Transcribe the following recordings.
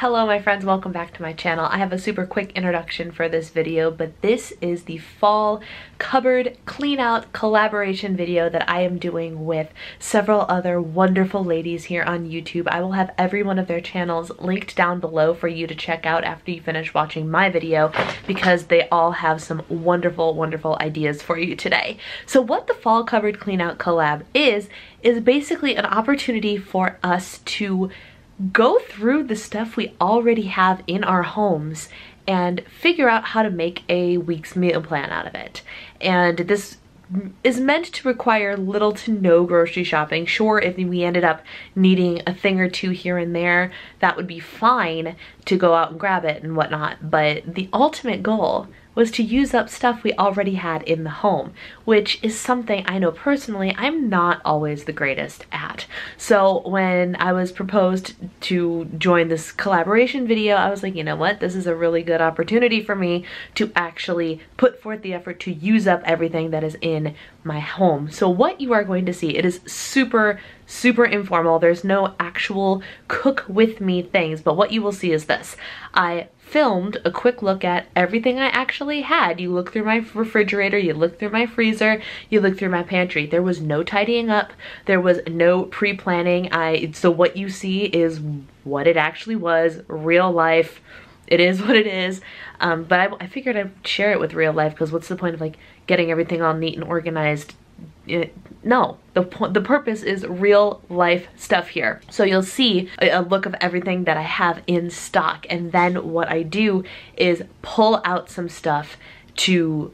Hello my friends, welcome back to my channel. I have a super quick introduction for this video, but this is the fall cupboard clean out collaboration video that I am doing with several other wonderful ladies here on YouTube. I will have every one of their channels linked down below for you to check out after you finish watching my video, because they all have some wonderful ideas for you today. So what the fall cupboard clean out collab is basically an opportunity for us to go through the stuff we already have in our homes and figure out how to make a week's meal plan out of it. And this is meant to require little to no grocery shopping. Sure, if we ended up needing a thing or two here and there, that would be fine to go out and grab it and whatnot. But the ultimate goal was to use up stuff we already had in the home, which is something I know personally I'm not always the greatest at. So when I was proposed to join this collaboration video, I was like, you know what, this is a really good opportunity for me to actually put forth the effort to use up everything that is in my home. So what you are going to see, it is super informal. There's no actual cook with me things, but what you will see is this. I filmed a quick look at everything I actually had. You look through my refrigerator, you look through my freezer, you look through my pantry. There was no tidying up, there was no pre-planning. So what you see is what it actually was, real life. It is what it is. But I figured I'd share it with real life, because what's the point of like getting everything all neat and organized? No, the purpose is real life stuff here. So you'll see a look of everything that I have in stock, and then what I do is pull out some stuff to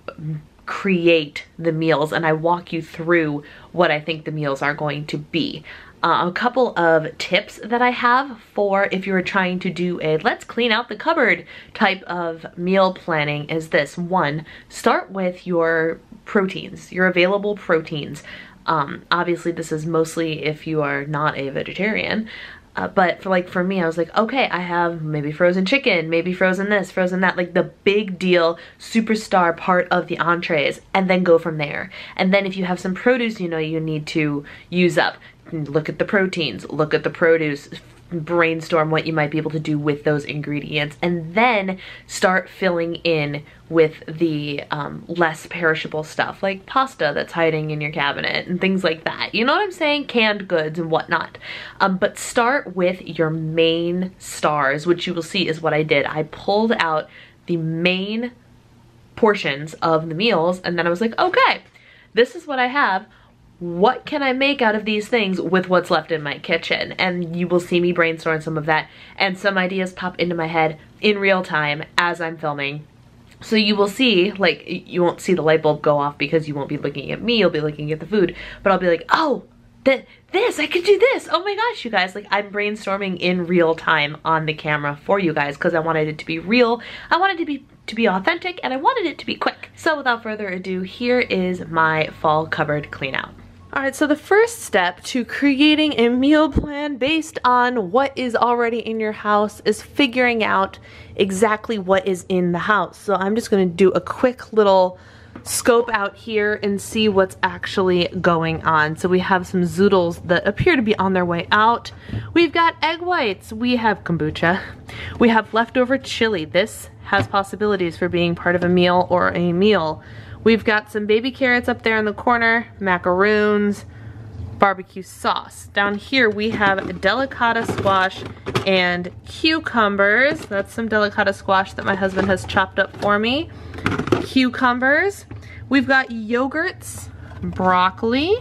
create the meals, and I walk you through what I think the meals are going to be. A couple of tips that I have for if you're trying to do a let's clean out the cupboard type of meal planning is this. One, start with your proteins, your available proteins. Obviously this is mostly if you are not a vegetarian, but for me, I was like, okay, I have maybe frozen chicken, maybe frozen this, frozen that, like the big deal superstar part of the entrees, and then go from there. And then if you have some produce you know you need to use up, look at the proteins, look at the produce, brainstorm what you might be able to do with those ingredients, and then start filling in with the less perishable stuff like pasta that's hiding in your cabinet and things like that. You know what I'm saying? Canned goods and whatnot. But start with your main stars, which you will see is what I did. I pulled out the main portions of the meals, and then I was like, okay, this is what I have. What can I make out of these things with what's left in my kitchen? And you will see me brainstorm some of that, and some ideas pop into my head in real time as I'm filming. So you will see, like, you won't see the light bulb go off because you won't be looking at me, you'll be looking at the food, but I'll be like, oh, this, I could do this. Oh my gosh, you guys, like I'm brainstorming in real time on the camera for you guys, because I wanted it to be real, I wanted it to be authentic, and I wanted it to be quick. So without further ado, here is my fall cupboard clean out. Alright, so the first step to creating a meal plan based on what is already in your house is figuring out exactly what is in the house. So I'm just going to do a quick little scope out here and see what's actually going on. So we have some zoodles that appear to be on their way out. We've got egg whites. We have kombucha. We have leftover chili. This has possibilities for being part of a meal or a meal. We've got some baby carrots up there in the corner, macaroons, barbecue sauce. Down here we have delicata squash and cucumbers. That's some delicata squash that my husband has chopped up for me. Cucumbers. We've got yogurts, broccoli.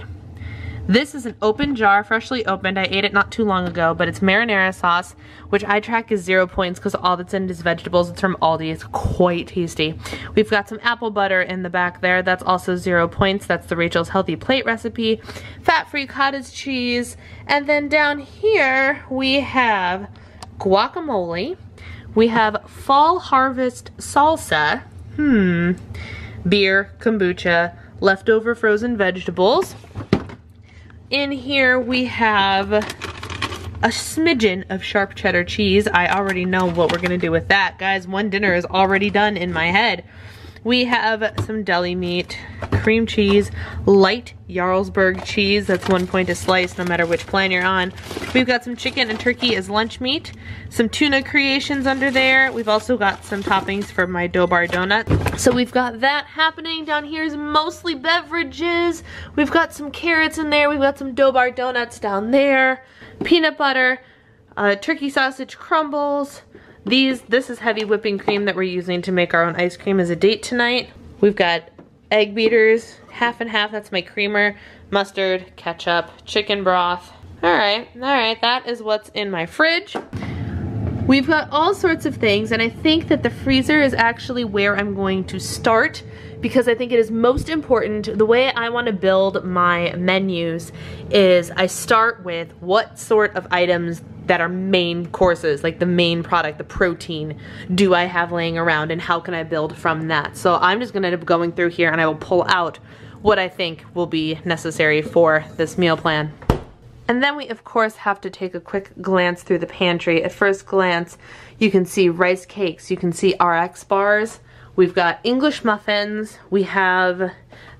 This is an open jar, freshly opened. I ate it not too long ago, but it's marinara sauce, which I track as 0 points because all that's in it is vegetables. It's from Aldi. It's quite tasty. We've got some apple butter in the back there. That's also 0 points. That's the Rachel's Healthy Plate recipe. Fat-free cottage cheese. And then down here, we have guacamole. We have fall harvest salsa. Beer, kombucha, leftover frozen vegetables. In here we have a smidgen of sharp cheddar cheese. I already know what we're gonna do with that. Guys, one dinner is already done in my head. We have some deli meat, cream cheese, light Jarlsberg cheese. That's 1 point a slice no matter which plan you're on. We've got some chicken and turkey as lunch meat. Some tuna creations under there. We've also got some toppings for my dough bar donut. So we've got that happening. Down here is mostly beverages. We've got some carrots in there. We've got some dough bar donuts down there. Peanut butter, turkey sausage crumbles. This is heavy whipping cream that we're using to make our own ice cream as a date tonight. We've got egg beaters, half and half. That's my creamer, mustard, ketchup, chicken broth. All right, that is what's in my fridge. We've got all sorts of things, and I think that the freezer is actually where I'm going to start because I think it is most important. The way I want to build my menus is I start with what sort of items that are main courses, like the main product, the protein, do I have laying around, and how can I build from that? So I'm just gonna end up going through here and I will pull out what I think will be necessary for this meal plan. And then we of course have to take a quick glance through the pantry. At first glance, you can see rice cakes, you can see RX bars, we've got English muffins, we have,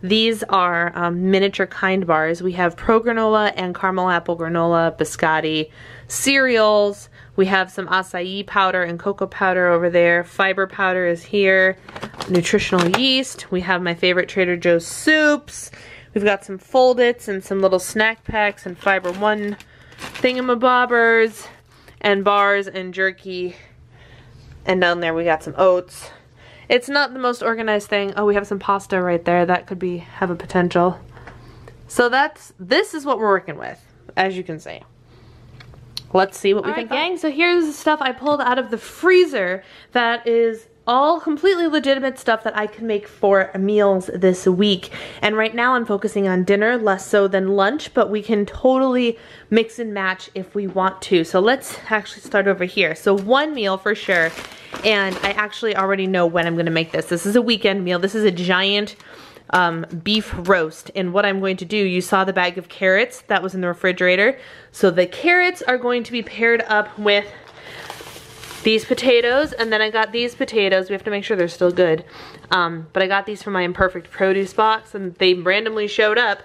these are miniature kind bars. We have pro granola and caramel apple granola, biscotti, cereals. We have some acai powder and cocoa powder over there. Fiber powder is here. Nutritional yeast. We have my favorite Trader Joe's soups. We've got some Fold-Its and some little snack packs and Fiber One thingamabobbers and bars and jerky. And down there we got some oats. It's not the most organized thing. Oh, we have some pasta right there. That could have a potential. So this is what we're working with, as you can see. Let's see what we can find. Gang, so here's the stuff I pulled out of the freezer that is all completely legitimate stuff that I can make for meals this week. And right now I'm focusing on dinner, less so than lunch, but we can totally mix and match if we want to. So let's actually start over here. So one meal for sure, and I actually already know when I'm gonna make this. This is a weekend meal. This is a giant beef roast, and what I'm going to do, you saw the bag of carrots that was in the refrigerator, so the carrots are going to be paired up with these potatoes, and then I got these potatoes. We have to make sure they're still good, but I got these from my Imperfect Produce box, and they randomly showed up,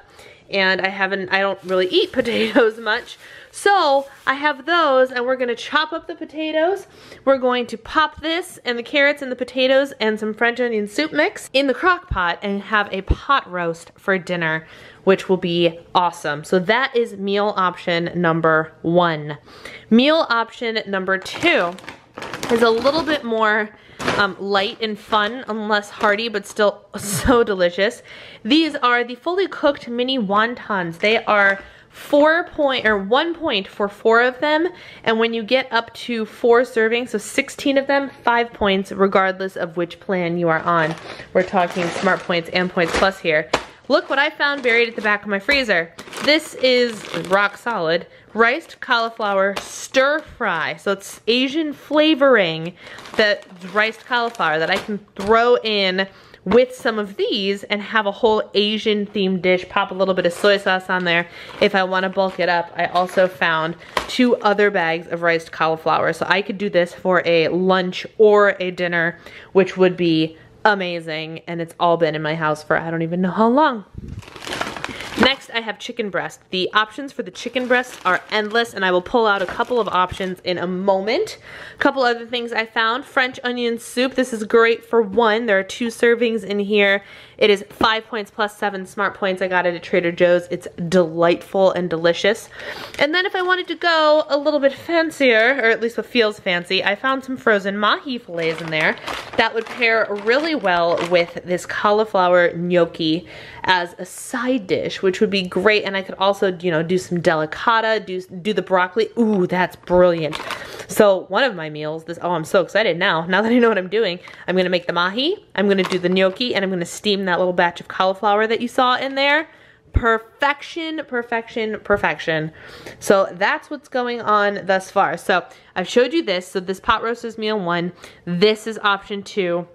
and I don't really eat potatoes much, so I have those, and we're gonna chop up the potatoes. We're going to pop this and the carrots and the potatoes and some French onion soup mix in the crock pot and have a pot roast for dinner, which will be awesome. So that is meal option number 1. Meal option number 2 is a little bit more light and fun and less hearty, but still so delicious. These are the fully cooked mini wontons. They are 1 point for 4 of them, and when you get up to 4 servings, so 16 of them, 5 points regardless of which plan you are on. We're talking Smart Points and Points Plus here. Look what I found buried at the back of my freezer. This is rock solid riced cauliflower stir fry. So it's Asian flavoring, the riced cauliflower that I can throw in with some of these and have a whole Asian themed dish. Pop a little bit of soy sauce on there if I want to bulk it up. I also found 2 other bags of riced cauliflower, so I could do this for a lunch or a dinner, which would be amazing, and it's all been in my house for I don't even know how long. Next, I have chicken breast. The options for the chicken breast are endless, and I will pull out a couple of options in a moment. A couple other things I found. French onion soup. This is great for 1. There are 2 servings in here. It is 5 points plus 7 Smart Points. I got it at Trader Joe's. It's delightful and delicious. And then if I wanted to go a little bit fancier, or at least what feels fancy, I found some frozen mahi fillets in there that would pair really well with this cauliflower gnocchi as a side dish, which would be great. And I could also, you know, do some delicata, do the broccoli. Ooh, that's brilliant. So one of my meals, oh, I'm so excited now that I know what I'm doing. I'm gonna make the mahi, I'm gonna do the gnocchi, and I'm gonna steam that little batch of cauliflower that you saw in there. Perfection, perfection, perfection. So that's what's going on thus far. So I've showed you this. So this pot roast is meal 1. This is option 2.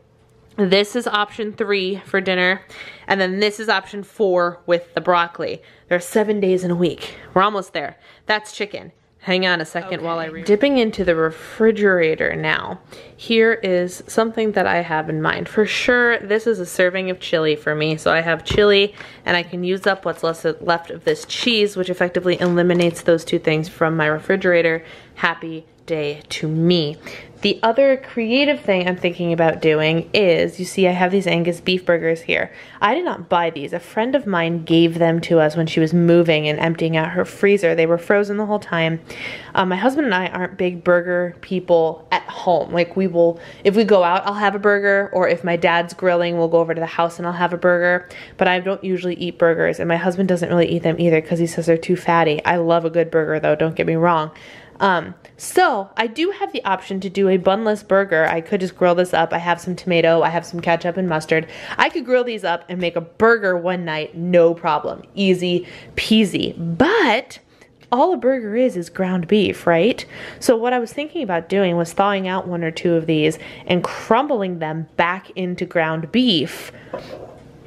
This is option 3 for dinner. And then this is option 4 with the broccoli. There are 7 days in a week. We're almost there. That's chicken. Hang on a second while I read. Dipping into the refrigerator now. Here is something that I have in mind. For sure, this is a serving of chili for me. So I have chili and I can use up what's left of this cheese, which effectively eliminates those two things from my refrigerator. Happy day to me. The other creative thing I'm thinking about doing is, you see I have these Angus beef burgers here. I did not buy these. A friend of mine gave them to us when she was moving and emptying out her freezer. They were frozen the whole time. My husband and I aren't big burger people at home. Like we will, if we go out, I'll have a burger, or if my dad's grilling, we'll go over to the house and I'll have a burger. But I don't usually eat burgers, and my husband doesn't really eat them either because he says they're too fatty. I love a good burger though, don't get me wrong. So I do have the option to do a bunless burger. I could just grill this up. I have some tomato, I have some ketchup and mustard. I could grill these up and make a burger one night, no problem. Easy peasy. But all a burger is ground beef, right? So what I was thinking about doing was thawing out one or two of these and crumbling them back into ground beef.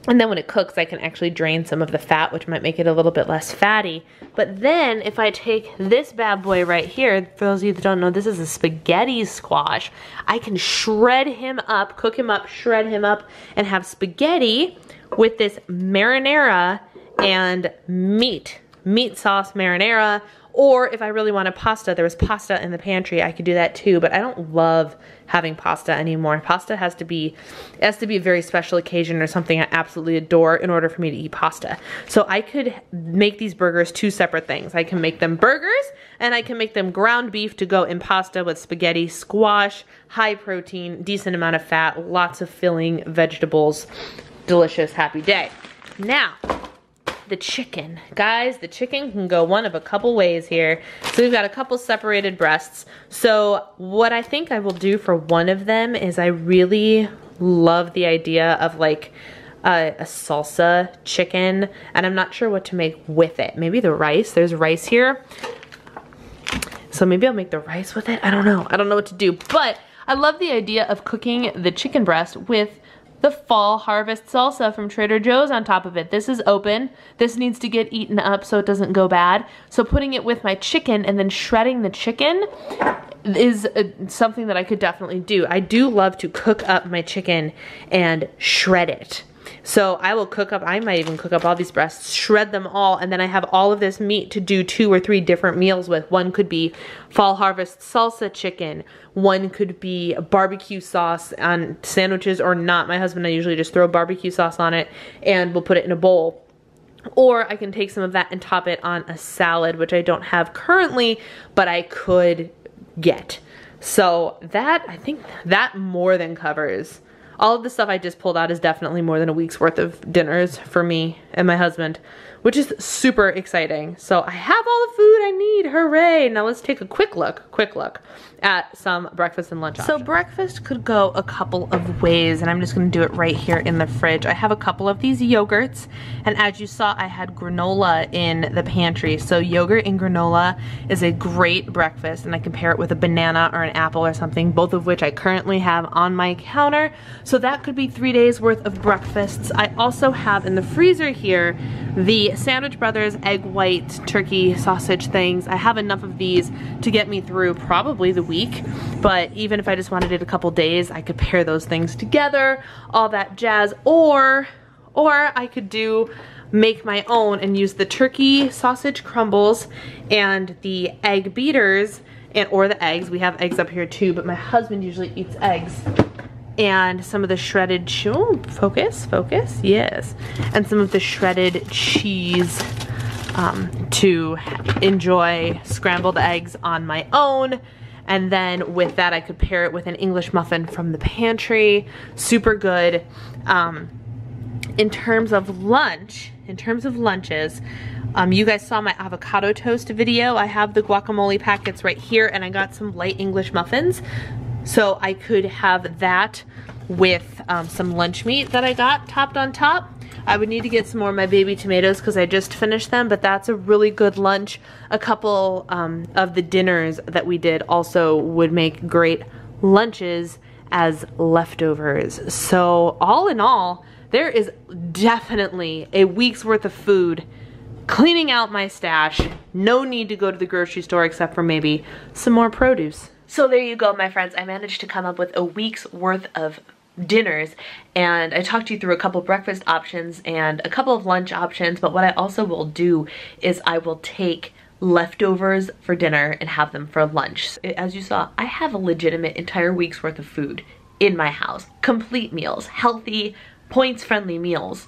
And then when it cooks, I can actually drain some of the fat, which might make it a little bit less fatty. But then if I take this bad boy right here, for those of you that don't know, this is a spaghetti squash. I can shred him up, cook him up, shred him up, and have spaghetti with this marinara and meat sauce marinara. Or if I really want a pasta, there was pasta in the pantry, I could do that too, but I don't love having pasta anymore. Pasta has to be a very special occasion or something I absolutely adore in order for me to eat pasta. So I could make these burgers two separate things. I can make them burgers and I can make them ground beef to go in pasta with spaghetti squash, high protein, decent amount of fat, lots of filling vegetables, delicious, happy day. Now, the chicken. Guys, the chicken can go one of a couple ways here. So we've got a couple separated breasts. So what I think I will do for one of them is I really love the idea of like a salsa chicken, and I'm not sure what to make with it. Maybe the rice. There's rice here. So maybe I'll make the rice with it. I don't know. I don't know what to do, but I love the idea of cooking the chicken breast with the fall harvest salsa from Trader Joe's on top of it. This is open. This needs to get eaten up so it doesn't go bad. So putting it with my chicken and then shredding the chicken is something that I could definitely do. I do love to cook up my chicken and shred it. So I will cook up, I might even cook up all these breasts, shred them all, and then I have all of this meat to do 2 or 3 different meals with. One could be fall harvest salsa chicken. One could be barbecue sauce on sandwiches or not. My husband and I usually just throw barbecue sauce on it and we'll put it in a bowl. Or I can take some of that and top it on a salad, which I don't have currently, but I could get. So that, I think that more than covers. All of the stuff I just pulled out is definitely more than a week's worth of dinners for me and my husband, which is super exciting. So I have all the food I need, hooray. Now let's take a quick look at some breakfast and lunch options. So breakfast could go a couple of ways, and I'm just gonna do it right here in the fridge. I have a couple of these yogurts, and as you saw, I had granola in the pantry. So yogurt and granola is a great breakfast, and I can pair it with a banana or an apple or something, both of which I currently have on my counter. So that could be 3 days worth of breakfasts. I also have in the freezer here the Sandwich Brothers egg white turkey sausage things. I have enough of these to get me through probably the week, but even if I just wanted it a couple days, I could pair those things together, all that jazz, or I could make my own and use the turkey sausage crumbles and the egg beaters or the eggs. We have eggs up here too, but my husband usually eats eggs. And some of the shredded, focus, yes. And some of the shredded cheese to enjoy scrambled eggs on my own. And then with that, I could pair it with an English muffin from the pantry. Super good. In terms of lunches, you guys saw my avocado toast video. I have the guacamole packets right here, and I got some light English muffins. So I could have that with some lunch meat that I got topped on top. I would need to get some more of my baby tomatoes because I just finished them, but that's a really good lunch. A couple of the dinners that we did also would make great lunches as leftovers. So all in all, there is definitely a week's worth of food cleaning out my stash. No need to go to the grocery store except for maybe some more produce. So there you go, my friends. I managed to come up with a week's worth of dinners, and I talked you through a couple breakfast options and a couple of lunch options, but what I also will do is I will take leftovers for dinner and have them for lunch. As you saw, I have a legitimate entire week's worth of food in my house. Complete meals, healthy, points-friendly meals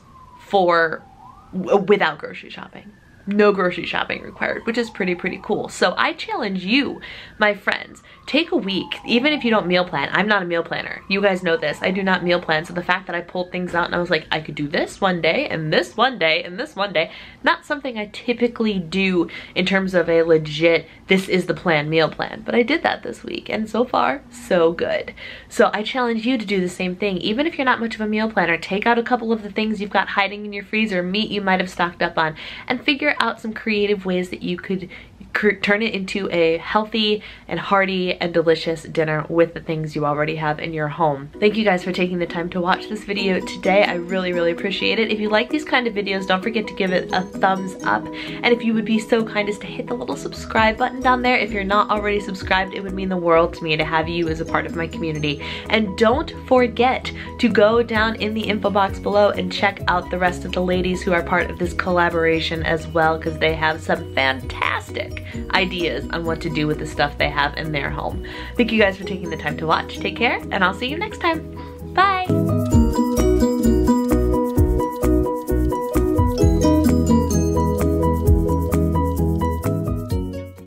without grocery shopping. No grocery shopping required, which is pretty cool. So I challenge you, my friends, take a week, even if you don't meal plan. I'm not a meal planner. You guys know this. I do not meal plan. So the fact that I pulled things out and I was like, I could do this one day and this one day and this one day, not something I typically do in terms of a legit, this is the plan meal plan. But I did that this week and so far, so good. So I challenge you to do the same thing. Even if you're not much of a meal planner, take out a couple of the things you've got hiding in your freezer, meat you might have stocked up on, and figure out some creative ways that you could turn it into a healthy and hearty and delicious dinner with the things you already have in your home. Thank you guys for taking the time to watch this video today. I really appreciate it. If you like these kind of videos, don't forget to give it a thumbs up. And if you would be so kind as to hit the little subscribe button down there. If you're not already subscribed, it would mean the world to me to have you as a part of my community. And don't forget to go down in the info box below and check out the rest of the ladies who are part of this collaboration as well, because they have some fantastic ideas on what to do with the stuff they have in their home. Thank you guys for taking the time to watch. Take care, and I'll see you next time. Bye!